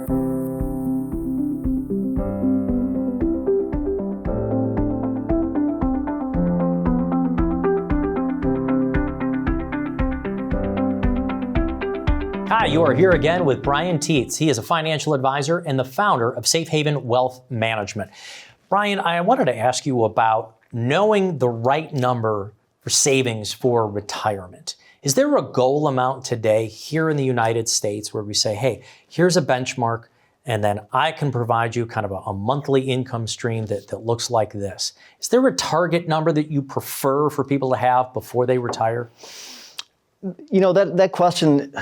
Hi, you are here again with Brian Teets. He is a financial advisor and the founder of Safe Haven Wealth Management. Brian, I wanted to ask you about knowing the right number for savings for retirement. Is there a goal amount today here in the United States where we say, hey, here's a benchmark, and then I can provide you kind of a monthly income stream that looks like this? Is there a target number that you prefer for people to have before they retire? You know, that question,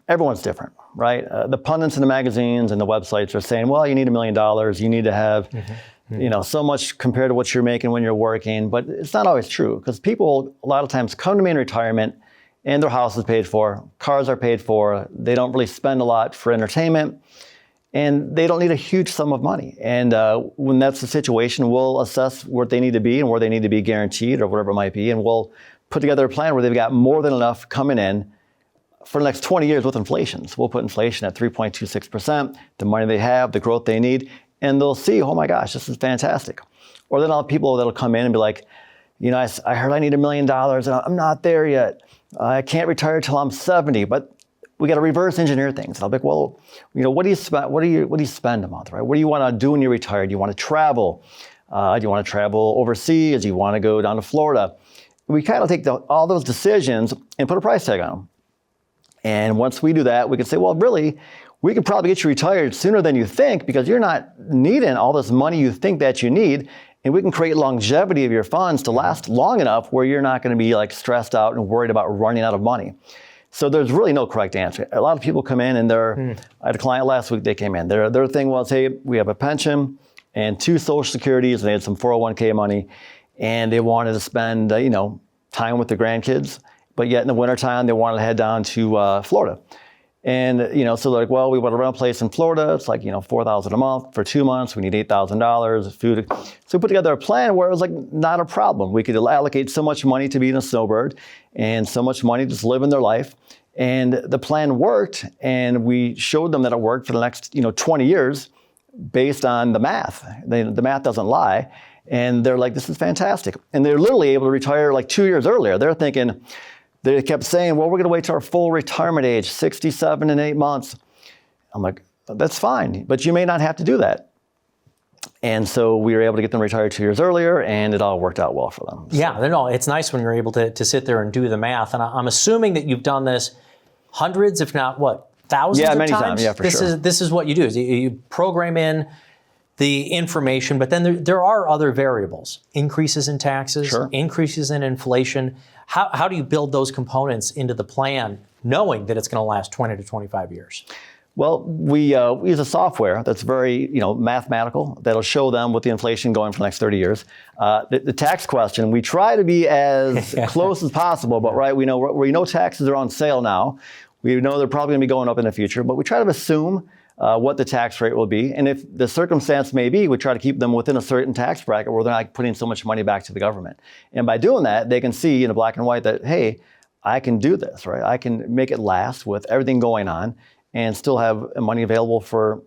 everyone's different, right? The pundits in the magazines and the websites are saying, well, you need $1 million, you need to have, you know, so much compared to what you're making when you're working. But it's not always true, because people a lot of times come to me in retirement and their house is paid for, cars are paid for, they don't really spend a lot for entertainment, and they don't need a huge sum of money. And when that's the situation, we'll assess where they need to be and where they need to be guaranteed or whatever it might be, and we'll put together a plan where they've got more than enough coming in for the next 20 years with inflation. So we'll put inflation at 3.26%, the money they have, the growth they need, and they'll see, oh my gosh, this is fantastic. Or then I'll have people that'll come in and be like, you know, I heard I need $1 million and I'm not there yet. I can't retire till I'm 70, but we got to reverse engineer things. And I'll be like, well, you know, what do you spend a month, right? What do you want to do when you retire? Do you want to travel? Do you want to travel overseas? Do you want to go down to Florida? We kind of take all those decisions and put a price tag on them. And once we do that, we can say, well, really, we could probably get you retired sooner than you think, because you're not needing all this money you think that you need. And we can create longevity of your funds to last long enough where you're not going to be like stressed out and worried about running out of money. So there's really no correct answer. A lot of people come in and I had a client last week, they came in. Their thing was, hey, we have a pension and 2 Social Securities, and they had some 401k money, and they wanted to spend, you know, time with their grandkids, but yet in the wintertime, they wanted to head down to Florida. And, you know, so they're like, well, we want to rent a place in Florida. It's like, you know, $4,000 a month for 2 months. We need $8,000 food. So we put together a plan where it was like not a problem. We could allocate so much money to being a snowbird and so much money just living their life. And the plan worked, and we showed them that it worked for the next, you know, 20 years based on the math. The math doesn't lie. And they're like, this is fantastic. And they're literally able to retire like 2 years earlier. They're thinking, they kept saying, well, we're going to wait till our full retirement age, 67 and 8 months. I'm like, that's fine, but you may not have to do that. And so we were able to get them retired 2 years earlier, and it all worked out well for them. So. Yeah, no, it's nice when you're able to sit there and do the math. And I'm assuming that you've done this hundreds, if not thousands of times? Yeah, many times, yeah, for sure. This is what you do, is you program in the information, but then there are other variables, increases in taxes, sure. increases in inflation. How do you build those components into the plan, knowing that it's going to last 20 to 25 years? Well, we use a software that's very, you know, mathematical, that'll show them with the inflation going for the next 30 years. The tax question, we try to be as close as possible, but right, we know taxes are on sale now. We know they're probably going to be going up in the future, but we try to assume what the tax rate will be. And if the circumstance may be, we try to keep them within a certain tax bracket where they're not putting so much money back to the government. And by doing that, they can see in black and white that, hey, I can do this, right? I can make it last with everything going on and still have money available for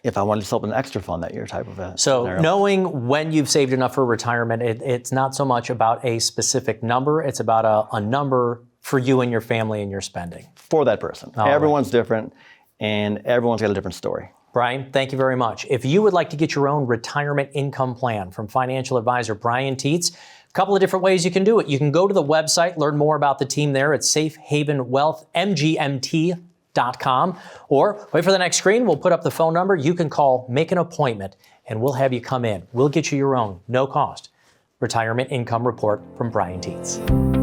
if I wanted to set up an extra fund that year type of a scenario. Knowing when you've saved enough for retirement, it's not so much about a specific number, it's about a number for you and your family and your spending. For that person. Everyone's different. And everyone's got a different story. Brian, thank you very much. If you would like to get your own retirement income plan from financial advisor Brian Teets, a couple of different ways you can do it. You can go to the website, learn more about the team there at safehavenwealthmgmt.com, or wait for the next screen. We'll put up the phone number. You can call, make an appointment, and we'll have you come in. We'll get you your own, no cost, retirement income report from Brian Teets.